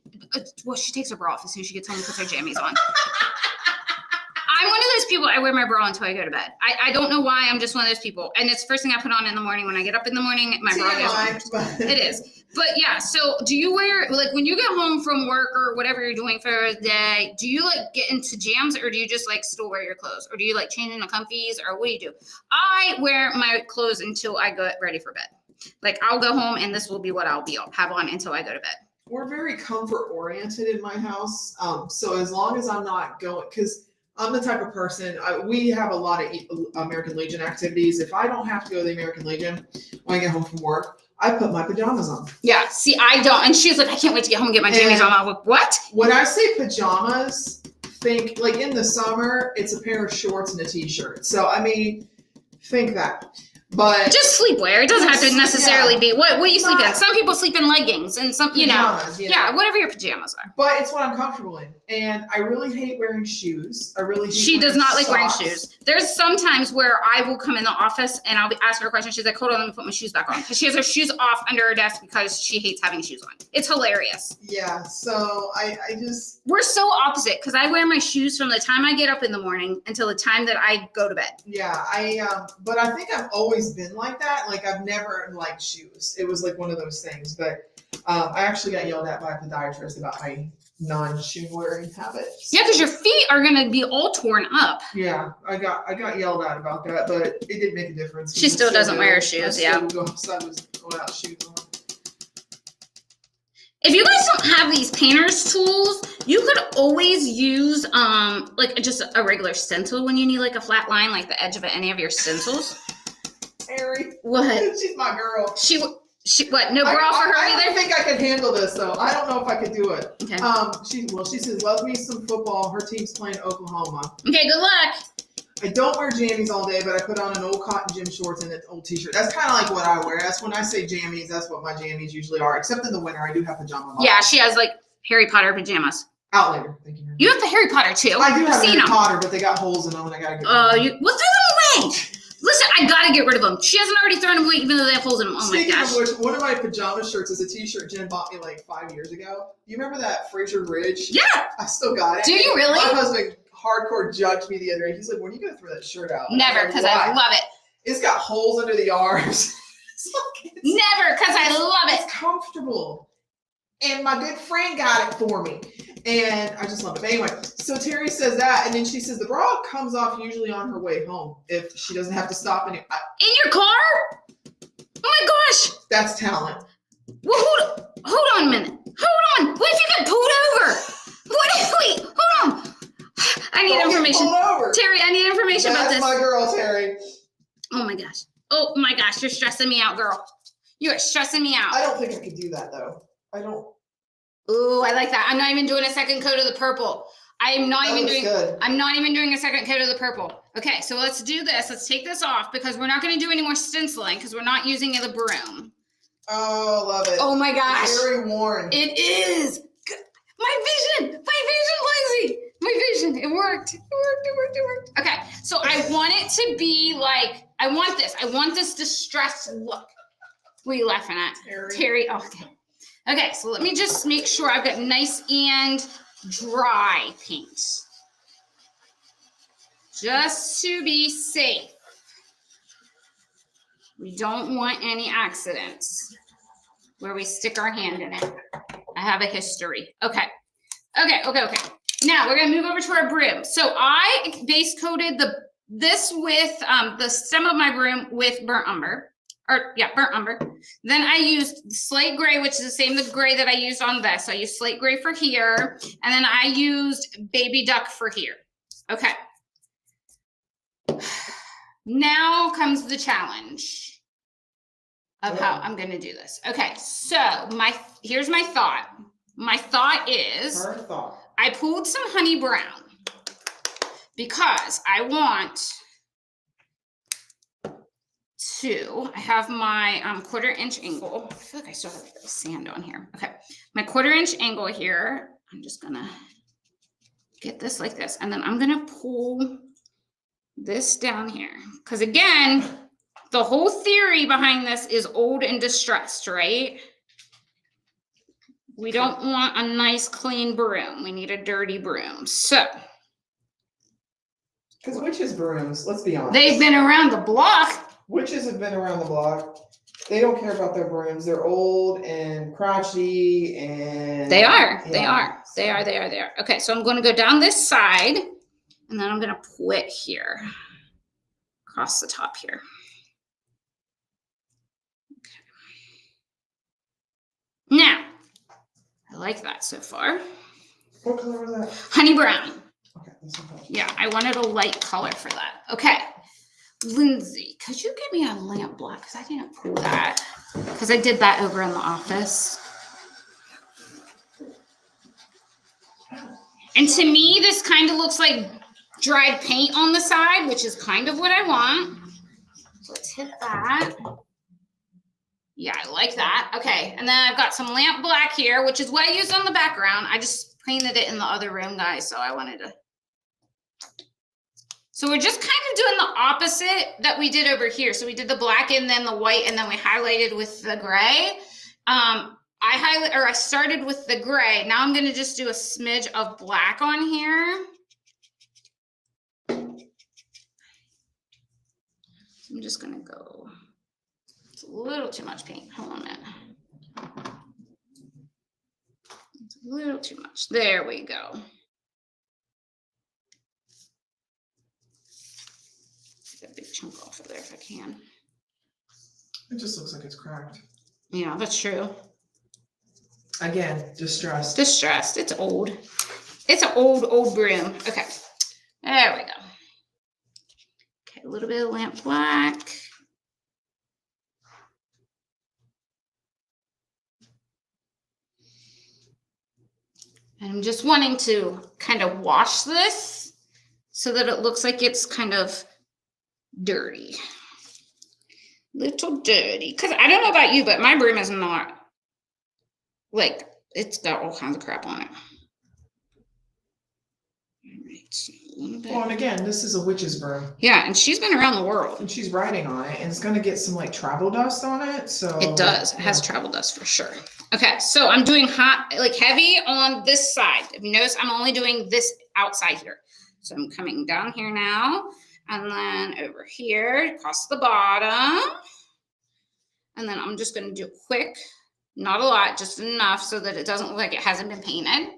Well, she takes her bra off as soon as she gets home and puts her jammies on. I'm one of those people, I wear my bra until I go to bed. I don't know why, I'm just one of those people. And it's the first thing I put on in the morning when I get up in the morning, my bra goes on. It is. But yeah, so do you wear, like when you get home from work or whatever you're doing for the day, do you like get into jams or do you just like still wear your clothes? Or do you like change into comfies or what do you do? I wear my clothes until I get ready for bed. Like I'll go home and this will be what I'll have on until I go to bed. We're very comfort oriented in my house. So as long as I'm not going, because I'm the type of person, we have a lot of American Legion activities. If I don't have to go to the American Legion when I get home from work, I put my pajamas on. Yeah, see, I don't. And she's like, I can't wait to get home and get my jammies on. I'm like, what? When I say pajamas, think like in the summer, it's a pair of shorts and a t-shirt. So, I mean, think that. But just sleepwear. It doesn't have to necessarily be what you sleep in. Some people sleep in leggings and some, pajamas, yeah, whatever your pajamas are. But it's what I'm comfortable in. And I really hate wearing shoes. I really hate She does not like wearing socks. shoes. There's some times where I will come in the office and I'll be ask her a question. She's like, hold on, let me put my shoes back on. Because she has her shoes off under her desk because she hates having shoes on. It's hilarious. Yeah, so I just... We're so opposite because I wear my shoes from the time I get up in the morning until the time that I go to bed. Yeah, but I think I've always been like that. Like I've never liked shoes. It was like one of those things. But I actually got yelled at by a podiatrist about my non-shoe wearing habits. Yeah, because your feet are gonna be all torn up. Yeah, I got yelled at about that, but it didn't make a difference. She still doesn't wear her shoes. Yeah. Go outside without shoes on. If you guys don't have these painter's tools, you could always use like just a regular stencil when you need like a flat line, like the edge of any of your stencils. Harry. What? She's my girl. She what? No bra for her I either? don't think I could handle this though. I don't know if I could do it. Okay. She says, love me some football. Her team's playing Oklahoma. Okay, good luck. I don't wear jammies all day, but I put on an old cotton gym shorts and an old t-shirt. That's kind of like what I wear. That's when I say jammies, that's what my jammies usually are. Except in the winter, I do have pajama bottoms. Yeah, she has like Harry Potter pajamas. Outlander. Thank you. You have the Harry Potter too. I do have Seen Harry them. Potter, but they got holes in them and I gotta get rid of them. Well, throw them away. Listen, I gotta get rid of them. She hasn't already thrown them away, even though they have holes in them. Oh Speaking my gosh. of which, one of my pajama shirts is a t-shirt Jen bought me like 5 years ago. You remember that Fraser Ridge? Yeah. I still got it. Do you really? My husband hardcore judged me the other day. He's like, when are you gonna throw that shirt out? Never, because I love it. It's got holes under the arms. Never, because I love it. It's comfortable. And my good friend got it for me. And I just love it. But anyway, so Terry says that, and then she says the bra comes off usually on her way home if she doesn't have to stop In your car? Oh my gosh. That's talent. Well, hold on a minute. Hold on. What if you get pulled over? Wait, hold on. I need information. Pulled over. Terry, I need information about That's this. my girl, Terry. Oh my gosh. Oh my gosh, you're stressing me out, girl. You are stressing me out. I don't think I could do that though. I don't. Ooh, I like that. I'm not even doing a second coat of the purple. I'm not even doing a second coat of the purple. Okay, so let's do this. Let's take this off because we're not going to do any more stenciling because we're not using the broom. Oh, love it. Oh my gosh. Very worn. It is. My vision, Lindsay. My vision. It worked. It worked. Okay, so I want it to be like, I want this distressed look. What are you laughing at? Terry. Oh, okay. Okay, so let me just make sure I've got nice and dry paint. Just to be safe. We don't want any accidents where we stick our hand in it. I have a history. Okay. Now we're gonna move over to our broom. So I base coated this with the stem of my broom with burnt umber. Burnt umber. Then I used slate gray, which is the same gray that I used on this. So I used slate gray for here, and then I used baby duck for here. Okay. Now comes the challenge of how I'm going to do this. Okay, so here's my thought. My thought is, I pulled some honey brown because I want I have my 1/4 inch angle. I feel like I still have sand on here. Okay, my 1/4 inch angle here. I'm just gonna get this like this, and then I'm gonna pull this down here. Because again, the whole theory behind this is old and distressed, right? We don't want a nice clean broom. We need a dirty broom. So. Because witches' brooms, let's be honest. They've been around the block. Witches have been around the block. They don't care about their brooms. They're old and crotchety and they are. Okay, so I'm going to go down this side and then I'm going to pull it here across the top here. Okay. Now, I like that so far. What color was that? Honey brown. Okay, that's okay. Yeah, I wanted a light color for that. Okay. Lindsay, could you get me a lamp black? Because I didn't pull that. Because I did that over in the office. And to me, this kind of looks like dried paint on the side, which is kind of what I want. So let's hit that. Yeah, I like that. Okay, and then I've got some lamp black here, which is what I used on the background. I just painted it in the other room, guys, so I wanted to. So we're just kind of doing the opposite that we did over here. So we did the black and then the white, and then we highlighted with the gray. I started with the gray. Now I'm going to just do a smidge of black on here. I'm just going to go. It's a little too much paint. Hold on a minute. It's a little too much. There we go. Get a big chunk off of there if I can. It just looks like it's cracked. Yeah, that's true. Again, distressed. Distressed. It's old. It's an old broom. Okay. There we go. Okay, a little bit of lamp black. And I'm just wanting to kind of wash this so that it looks like it's kind of dirty. Little dirty. Because I don't know about you, but my broom is not, like, it's got all kinds of crap on it. All right, so a little bit. Well, and again, this is a witch's broom. Yeah, and she's been around the world. And she's riding on it, and it's going to get some, like, travel dust on it, so. It does. It has travel dust for sure. Okay, so I'm doing hot, like heavy on this side. If you notice, I'm only doing this outside here. So I'm coming down here now, and then over here, across the bottom. And then I'm just going to do quick, not a lot, just enough so that it doesn't look like it hasn't been painted.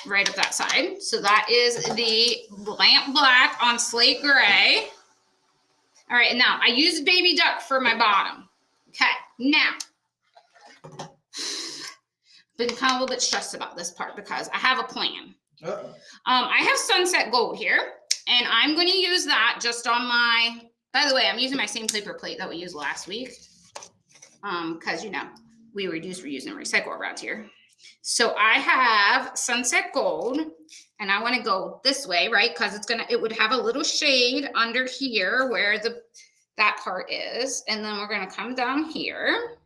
right up that side. So that is the lamp black on slate gray. All right, and now I used baby duck for my bottom. Okay, now, been kind of a little bit stressed about this part because I have a plan. I have sunset gold here, and I'm going to use that just on my, by the way, I'm using my same paper plate that we used last week. Because, you know, we reduce, reuse, and recycle around here. So I have sunset gold, and I want to go this way, right? Because it would have a little shade under here where that part is. And then we're going to come down here.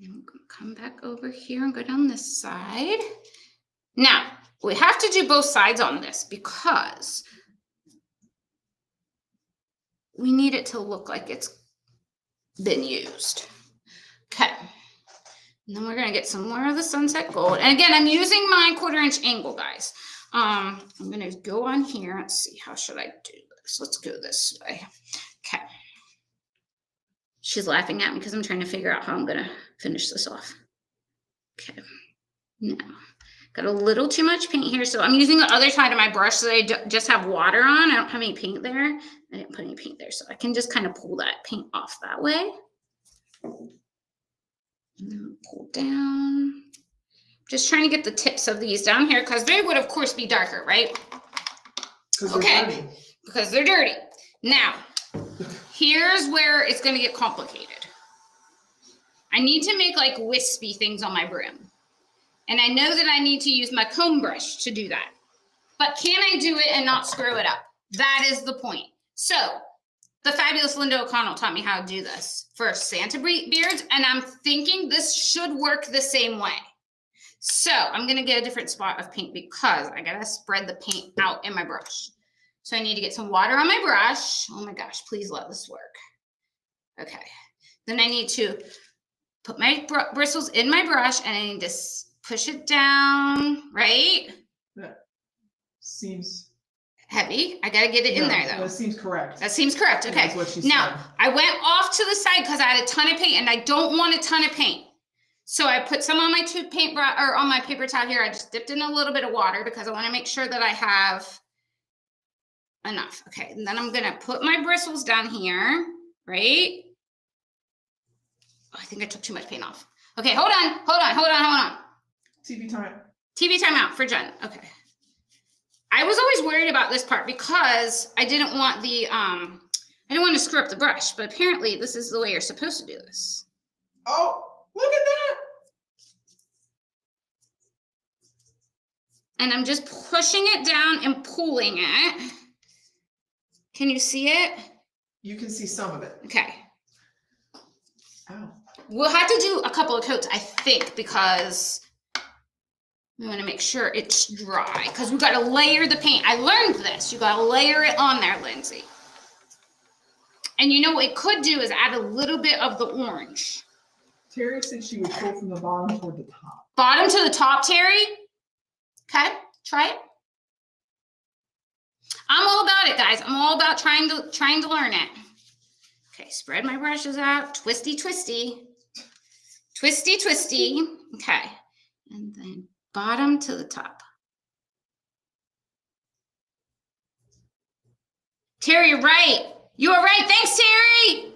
And we're going to come back over here and go down this side. Now, we have to do both sides on this because we need it to look like it's been used. Okay. And then we're going to get some more of the sunset gold. And again, I'm using my 1/4" angle, guys. I'm going to go on here. Let's see. How should I do this? Let's go this way. Okay. She's laughing at me because I'm trying to figure out how I'm going to finish this off. Okay. Now, got a little too much paint here. So I'm using the other side of my brush so I just have water on. I don't have any paint there. I didn't put any paint there. So I can just kind of pull that paint off that way. And then pull down. Just trying to get the tips of these down here because they would, of course, be darker, right? Okay. Because they're dirty. Now, here's where it's going to get complicated. I need to make like wispy things on my broom. And I know that I need to use my comb brush to do that. But can I do it and not screw it up? That is the point. So the fabulous Linda O'Connell taught me how to do this for Santa beards. And I'm thinking this should work the same way. So I'm going to get a different spot of paint because I got to spread the paint out in my brush. So I need to get some water on my brush. Oh my gosh, please let this work. Okay. Then I need to put my bristles in my brush and I need to push it down, right? That seems heavy. I got to get it in there though. That seems correct. That seems correct. Okay. That's what she now, said. I went off to the side because I had a ton of paint and I don't want a ton of paint. So I put some on my on my paper towel here. I just dipped in a little bit of water because I want to make sure that I have enough. Okay. And then I'm going to put my bristles down here, right? Oh, I think I took too much paint off. Okay. Hold on. TV time. TV timeout for Jen. Okay. I was always worried about this part because I didn't want I didn't want to screw up the brush, but apparently this is the way you're supposed to do this. Oh, look at that. And I'm just pushing it down and pulling it. Can you see it? You can see some of it. Okay. Ow. We'll have to do a couple of coats, I think, because we want to make sure it's dry because we got to layer the paint. I learned this. You got to layer it on there, Lindsay. And you know what it could do is add a little bit of the orange. Terry said she would pull from the bottom toward the top. Bottom to the top, Terry. Okay, try it. I'm all about it, guys. I'm all about trying to learn it. Okay, spread my brushes out. Twisty, twisty. Twisty, twisty. Okay. And then bottom to the top. Terry, you're right. You are right. Thanks, Terry.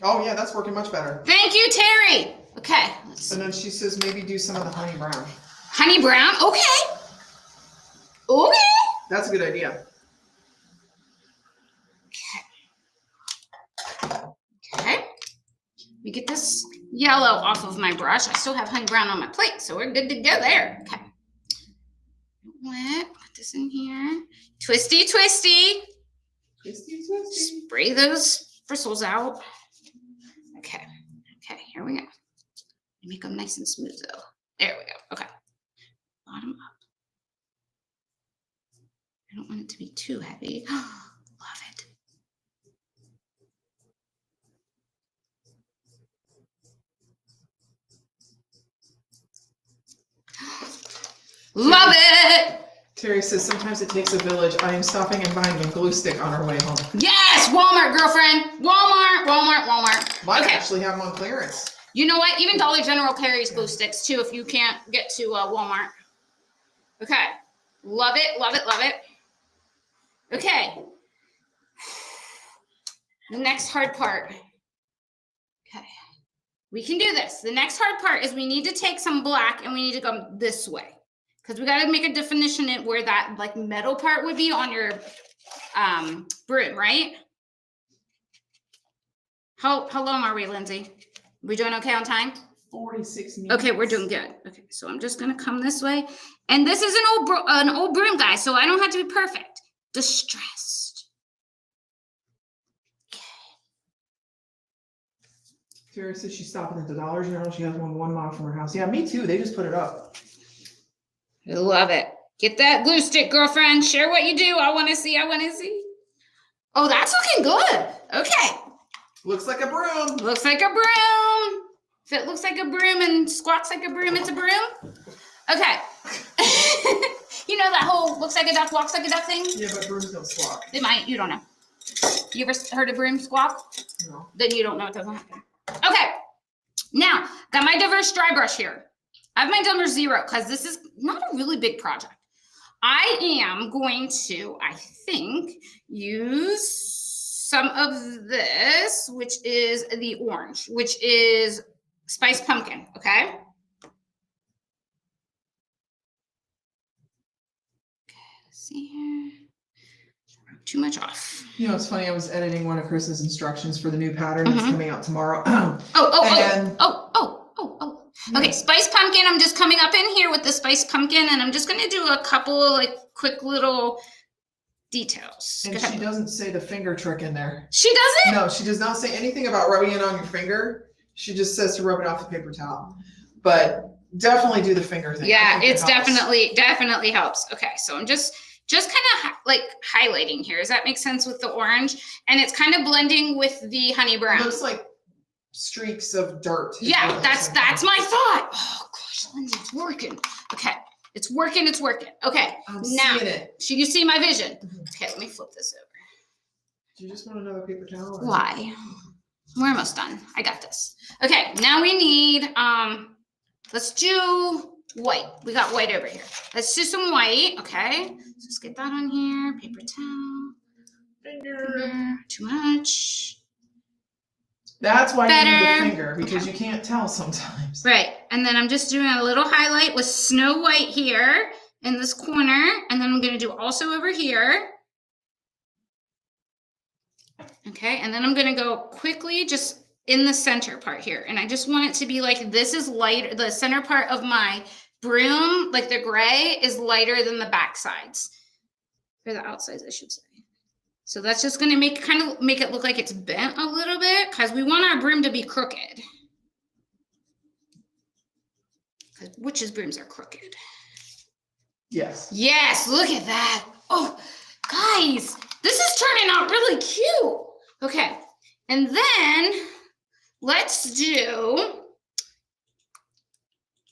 Oh, yeah, that's working much better. Thank you, Terry. Okay. And then she says maybe do some of the honey brown. Honey brown? Okay. Okay. That's a good idea. Okay. We get this yellow off of my brush. I still have honey brown on my plate, so we're good to go there. Okay. Put this in here. Twisty, twisty. Twisty, twisty. Spray those bristles out. Okay. Okay, here we go. Make them nice and smooth though. There we go. Okay. Bottom up. I don't want it to be too heavy. Love it. Love it. Terry says sometimes it takes a village. I am stopping and buying a glue stick on our way home. Yes, Walmart, girlfriend. Walmart. Might Okay. actually have them on clearance. You know what? Even Dollar General carries glue sticks too if you can't get to Walmart. Okay. Love it. Okay. The next hard part. Okay. We can do this. The next hard part is we need to take some black and we need to go this way. Because we got to make a definition in where that like metal part would be on your broom, right? How long are we, Lindsay? We doing okay on time? 46 minutes. Okay, we're doing good. Okay, so I'm just gonna come this way. And this is an old broom, guys, so I don't have to be perfect. Distressed. Terry says she's stopping at the Dollar General. She has one 1 mile from her house. Yeah, me too. They just put it up. I love it. Get that glue stick, girlfriend. Share what you do. I want to see. Oh, that's looking good. Okay. Looks like a broom. Looks like a broom. If it looks like a broom and squawks like a broom, it's a broom. Okay. You know that whole looks like a duck, walks like a duck thing? Yeah, but brooms don't squawk. They might. You don't know. You ever heard a broom squawk? No. Then you don't know it doesn't happen. Okay. Now, got my diverse dry brush here. I have my number 0 because this is not a really big project. I am going to, I think, use some of this, which is the orange, which is spiced pumpkin, okay? Let's see here. Too much off. You know, it's funny. I was editing one of Chris's instructions for the new pattern that's coming out tomorrow. Okay, spiced pumpkin. I'm just coming up in here with the spiced pumpkin, and I'm just going to do a couple of like quick little details. And she doesn't say the finger trick in there. She doesn't? No, she does not say anything about rubbing it on your finger. She just says to rub it off the paper towel. But definitely do the finger thing. Yeah, it's definitely helps. Okay, so I'm just kind of like highlighting here. Does that make sense with the orange? And it's kind of blending with the honey brown. It looks like streaks of dirt. Yeah, that's my thought. Oh gosh, Lindsay, it's working. Okay, it's working. Okay, I'm now seeing it. you see my vision. Okay, let me flip this over. Do you just want another paper towel? Or? Why? We're almost done. I got this. Okay, now we need let's do white. We got white over here. Let's do some white. Okay, let's get that on here. Paper towel. Finger. Too much. That's why you need Better. the finger, because you can't tell sometimes. Right, and then I'm just doing a little highlight with Snow White here in this corner, and then I'm going to do also over here. Okay, and then I'm going to go quickly just in the center part here, and I just want it to be like this is light. The center part of my broom, like the gray, is lighter than the back sides, or the outsides, I should say. So that's just going to make it look like it's bent a little bit because we want our broom to be crooked. Witches' brooms are crooked. Yes. Yes, look at that. Oh, guys, this is turning out really cute. Okay, and then let's do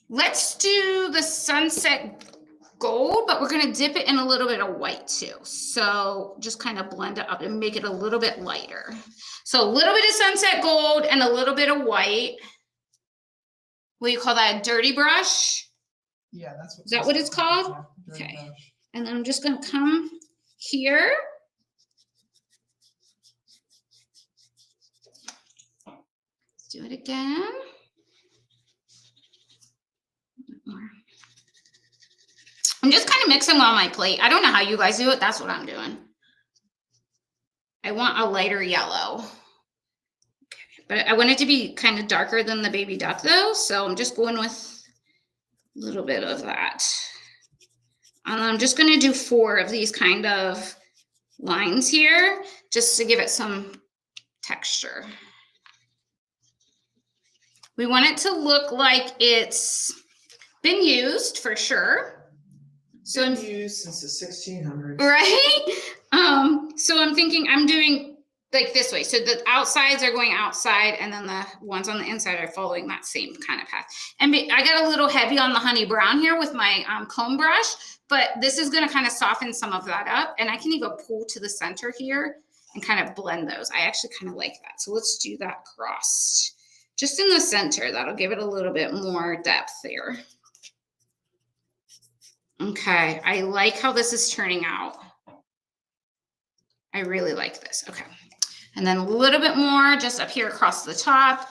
the sunset gold, but we're going to dip it in a little bit of white too. So just kind of blend it up and make it a little bit lighter. So a little bit of sunset gold and a little bit of white. What do you call that? A dirty brush? Yeah, that's what. Is that what it's called? Yeah, Okay. brush. And then I'm just going to come here. Let's do it again. More. I'm just kind of mixing on my plate. I don't know how you guys do it. That's what I'm doing. I want a lighter yellow. Okay, but I want it to be kind of darker than the baby duck though. So I'm just going with a little bit of that. And I'm just going to do 4 of these kind of lines here just to give it some texture. We want it to look like it's been used for sure. So I'm used since the 1600s. right. So I'm thinking I'm doing like this way. So the outsides are going outside and then the ones on the inside are following that same kind of path. And I got a little heavy on the honey brown here with my comb brush, but this is gonna kind of soften some of that up. And I can even pull to the center here and kind of blend those. I actually kind of like that. So let's do that crossed. Just in the center, that'll give it a little bit more depth there. Okay, I like how this is turning out. I really like this, okay. And then a little bit more just up here across the top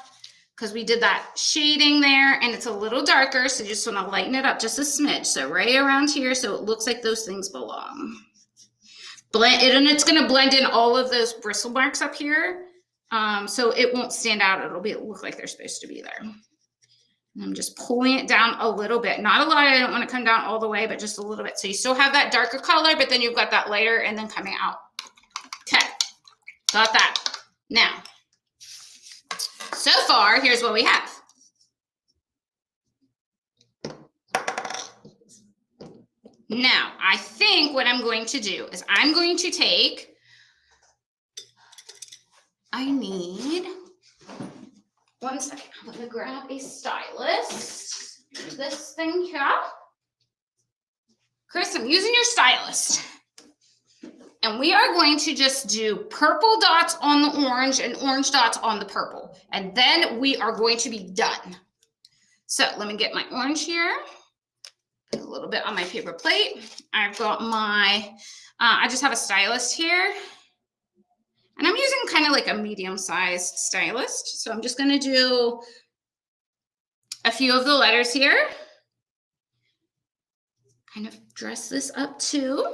because we did that shading there and it's a little darker. So you just want to lighten it up just a smidge. So right around here so it looks like those things belong. Blend it, and it's going to blend in all of those bristle marks up here. So it won't stand out. It'll look like they're supposed to be there. And I'm just pulling it down a little bit. Not a lot. I don't want to come down all the way, but just a little bit. So you still have that darker color, but then you've got that lighter and then coming out. Okay. Got that. Now, so far, here's what we have. Now, I think what I'm going to do is I'm going to take, I need, one second, I'm going to grab a stylus. This thing here. Chris, I'm using your stylus. And we are going to just do purple dots on the orange and orange dots on the purple. And then we are going to be done. So let me get my orange here. A little bit on my paper plate. I've got my, I just have a stylus here. And I'm using kind of like a medium-sized stylus. So I'm just going to do a few of the letters here. Kind of dress this up too.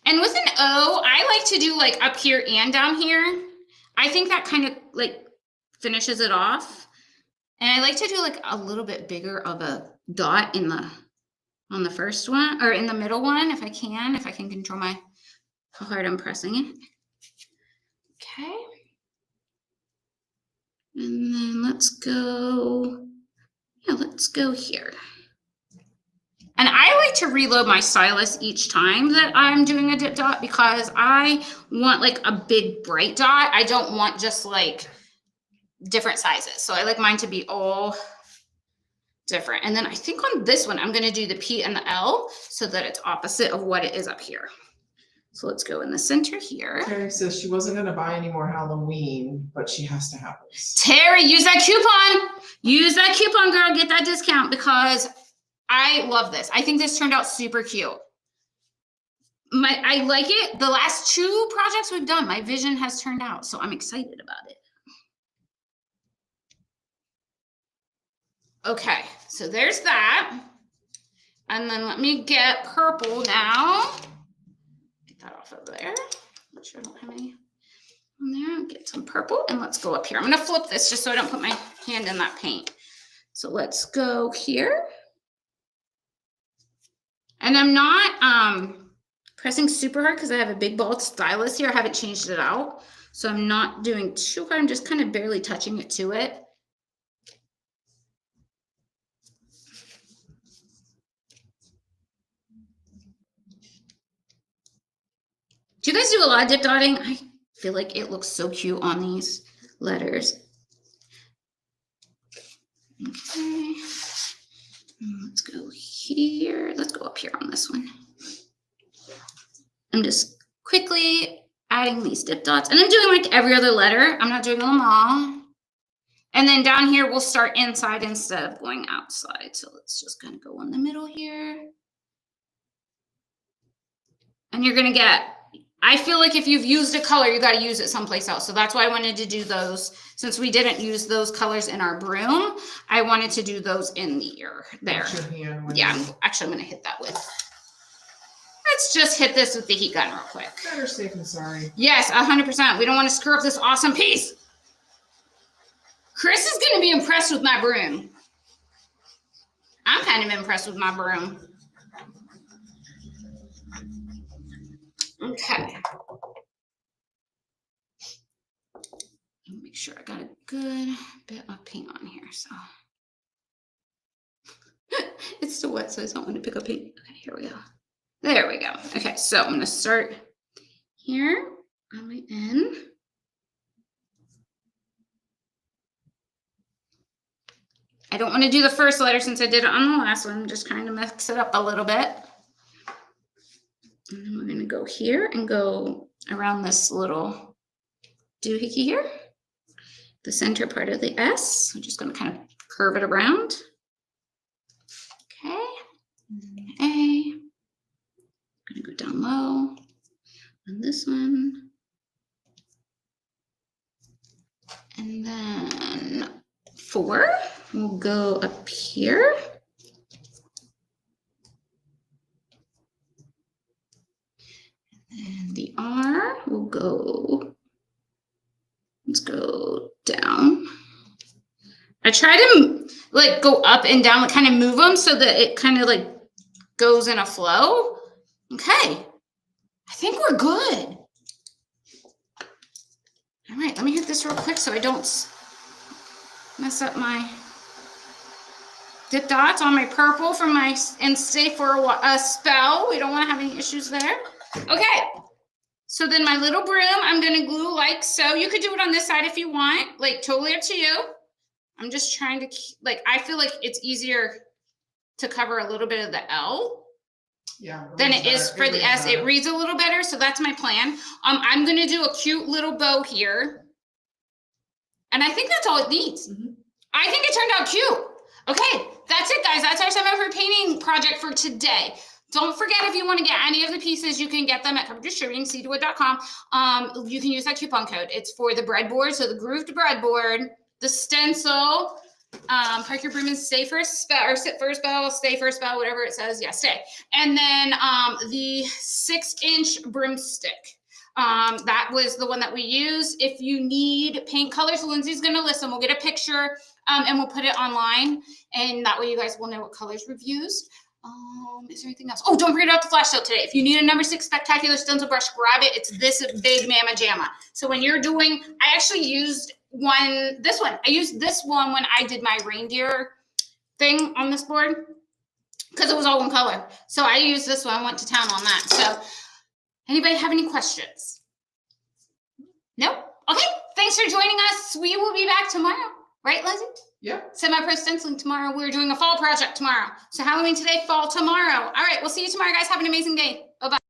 And with an O, I like to do like up here and down here. I think that kind of like finishes it off. And I like to do like a little bit bigger of a dot in the, on the first one, or in the middle one, if I can control my, how hard I'm pressing it. Okay. And then let's go, yeah, let's go here. And I like to reload my stylus each time that I'm doing a dip dot because I want like a big bright dot. I don't want just like different sizes. So I like mine to be all different. And then I think on this one, I'm going to do the P and the L so that it's opposite of what it is up here. So let's go in the center here. Terry says she wasn't going to buy any more Halloween, but she has to have this. Terry, use that coupon. Use that coupon, girl. Get that discount because I love this. I think this turned out super cute. I like it. The last 2 projects we've done, my vision has turned out, so I'm excited about it. Okay, so there's that. And then let me get purple now. Get that off of there. Not sure I don't have any on there. Get some purple and let's go up here. I'm gonna flip this just so I don't put my hand in that paint. So let's go here. And I'm not pressing super hard because I have a big bald stylus here. I haven't changed it out. So I'm not doing too hard. I'm just kind of barely touching it to it. Do you guys do a lot of dip dotting? I feel like it looks so cute on these letters. Okay. Let's go here. Let's go up here on this one. I'm just quickly adding these dip dots. And I'm doing like every other letter. I'm not doing them all. And then down here, we'll start inside instead of going outside. So let's just kind of go in the middle here. And you're going to get, I feel like if you've used a color, you got to use it someplace else. So that's why I wanted to do those. Since we didn't use those colors in our broom, I wanted to do those in the ear there. Yeah, I'm going to hit that with. Let's just hit this with the heat gun real quick. Better safe than sorry. Yes, 100%. We don't want to screw up this awesome piece. Chris is going to be impressed with my broom. I'm kind of impressed with my broom. Okay. Make sure I got a good bit of paint on here. So still wet, so I don't want to pick up paint. Okay, here we go. There we go. Okay, so I'm gonna start here on my end. I don't want to do the first letter since I did it on the last one. Just kind of mix it up a little bit. And then we're gonna go here and go around this little doohickey here. The center part of the S. I'm just gonna kind of curve it around. Okay, A. I'm gonna go down low on this one. And then 4 will go up here. And the R will go, let's go down. I try to like go up and down, like kind of move them so that it kind of like goes in a flow. Okay, I think we're good. All right, let me hit this real quick so I don't mess up my dip dots on my purple for my, and stay for a spell. We don't want to have any issues there. Okay, so then my little broom, I'm gonna glue like so. You could do it on this side if you want, like totally up to you. I'm just trying to, like, I feel like it's easier to cover a little bit of the L than it is for the S. It reads a little better, so that's my plan. I'm gonna do a cute little bow here. And I think that's all it needs. I think it turned out cute. Okay, that's it, guys. That's our semi-pro painting project for today. Don't forget, if you want to get any of the pieces, you can get them at cdistributingscedarwood.com. You can use that coupon code. It's for the breadboard, so the grooved breadboard, the stencil, park your broom and stay for a spell, or sit for a spell, stay for a spell, whatever it says. Yeah, stay. And then the 6-inch broomstick. That was the one that we used. If you need paint colors, Lindsay's going to list them. We'll get a picture and we'll put it online. And that way you guys will know what colors we've used. Is there anything else? Oh, don't forget about the flash sale today. If you need a number 6 spectacular stencil brush, grab it. It's this big mamma jamma. So when you're doing, I actually used this one. I used this one when I did my reindeer thing on this board because it was all one color. So I used this one, went to town on that. So anybody have any questions? Nope. Okay. Thanks for joining us. We will be back tomorrow. Right, Lindsay? Yeah. Semi-pro stenciling tomorrow. We're doing a fall project tomorrow. So Halloween today, fall tomorrow. All right. We'll see you tomorrow, guys. Have an amazing day. Bye-bye.